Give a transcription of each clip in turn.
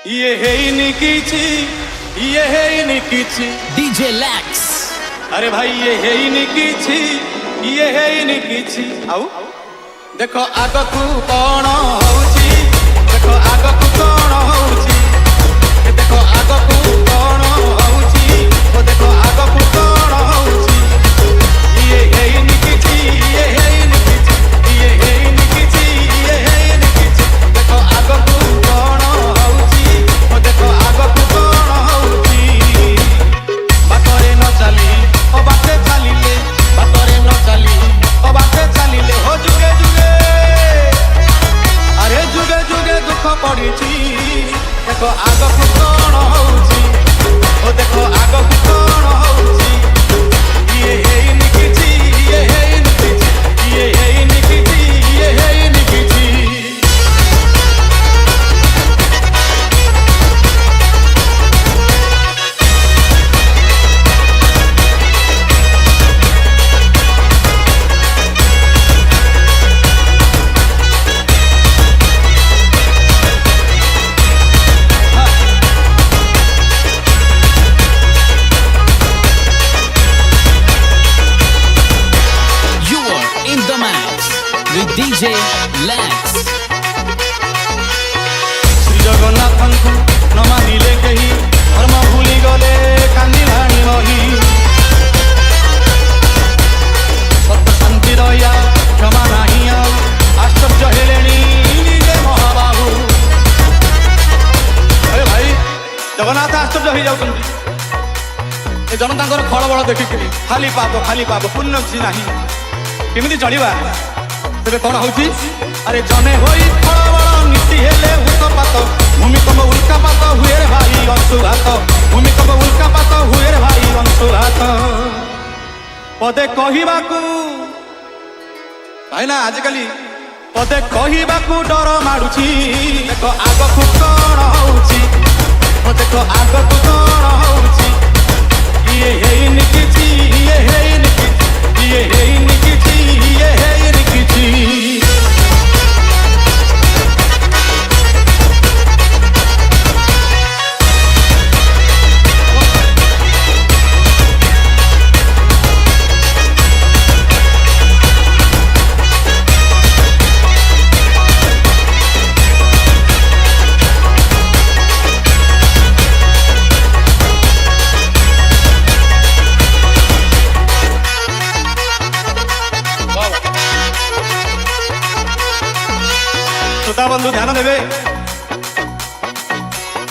ये है किछि, ये है किछि DJ Lex। अरे भाई ये है किछि, ये है किछि आउ देखो आगकू कौन होउछि, देखो आगकू कौन होउछि, देखो आगकू कौन होउछि, ओ देखो आगकू कौन होउछि। ये है किछि, ये है किछि, ये है किछि, ये है किछि देखो आगकू कौन होउछि, ओ देखो आगकू कौन होउछि। बातरे न चली ओ बाते चलिले, बातरे न चली ओ बाते चलिले हो जुगे जुगे, अरे जुगे जुगे दुख पड़िछि। देखो आगकू कौन होउछि, ओ देखो आगकू कौन होउछि। ये है किछि, ये है किछि, ये है किछि, ये है किछि। You are in the mix with DJ Lex। Shri जगन्नाथଙ୍କୁ ନ ମାନିଲେ କେହି, ଧର୍ମ ଭୁଲି ଗଲେ କାନ୍ଦିଲାଣି ମହି। ସତ୍ୟ ଶାନ୍ତି ଦୟା କ୍ଷମା ନାହିଁ ଆଉ, ଆଶ୍ଚର୍ଯ୍ୟ ହେଲେଣି ନିଜେ ମହାବାହୁ। ଆରେ ଭାଇ ଜଗନ୍ନାଥ ଆଶ୍ଚର୍ଯ୍ୟ ହେଇଯାଉଛନ୍ତି ଏ ଜନତାଙ୍କର ଖଳବଳ ଦେଖିକିରି। ଖାଲି ପାପ ପୁଣ୍ୟ କିଛି ନାହିଁ, କେମିତି ଚଳିବା? ତେବେ କଣ ହଉଛି? ଆରେ ଜନେ ହୋଇ ଖଳବଳ ନୀତି ହେଲେ ଉତ୍ପାତ, ଭୂମିକମ୍ପ ଉଲ୍କାପାତ ହୁଏ ରେ ଭାଇ ଅଂଶୁଘାତ, ଭୂମିକମ୍ପ ଉଲ୍କାପାତ ହୁଏ ରେ ଭାଇ ଅଂଶୁଘାତ। ପଦେ କହିବାକୁ ଭାଇ ନା ଆଜିକାଲି ପଦେ କହିବାକୁ ଡର ମାଡୁଛି। ଦେଖ ଆଗକୁ କଣ ହଉଛି, ଓ ଦେଖ ଆଗକୁ କଣ ହଉଛି। ଇଏ ହେଇନି କିଛି, ଇଏ ହେଇନି କିଛି, ଇଏ ହେଇନି କିଛି, ଇଏ ହେଇନି କିଛି। শ্রোতা বন্ধু ধ্যান দেবে,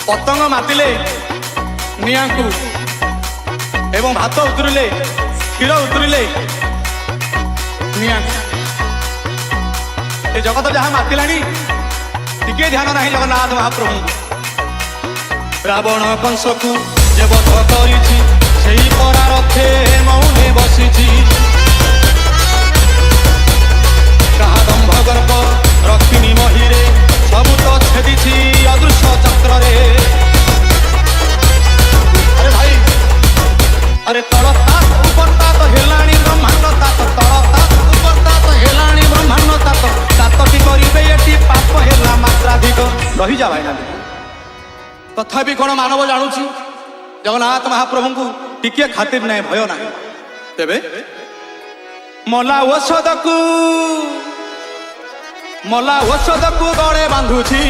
পতঙ্গ মাতিলে নিଆଁକୁ এবং ভাତ ଉତୁରିଲେ, କ୍ଷୀର ଉତୁରିଲେ ନିଆଁକୁ। ଏ ଜଗତ ଯାହା ମାତିଲାଣି ଟିକେ ଧ୍ୟାନ ନାହିଁ ଜଗନ୍ନାଥ ମହାପ୍ରଭୁଙ୍କୁ। ରାବଣ କଂସକୁ ଯେ ବଧ କରିଛି, ସେଇ ପରାରଥେ ମୌନେ ବସିଛି। କାହା ଦମ୍ଭ ଗର୍ବ ରଖିନି ମହିରେ, ସବୁ ତ ଛେଦିଛି ଅଦୃଶ୍ୟ ଚକ୍ରରେ। ଆରେ ଭାଇ ଆରେ ତଳ ତାତ ଉପର ତାତ ହେଲାଣି ବ୍ରହ୍ମାଣ୍ଡ ତାତ, ତଳ ତାତ ଉପର ତାତ ହେଲାଣି ବ୍ରହ୍ମାଣ୍ଡ ତାତ। ତାତଟି କରିବେ ଏଠି ପାପ ହେଲା ମାତ୍ରାଧିକ। ରହିଯା ଭାଇନା, ତଥାପି କଣ ମାନବ ଜାଣୁଛି ଜଗନ୍ନାଥ ମହାପ୍ରଭୁଙ୍କୁ ଟିକିଏ ଖାତିର ନାହିଁ, ଭୟ ନାହିଁ। ତେବେ ମଲା ଔଷଧକୁ ଗଳେ ବାନ୍ଧୁଛି।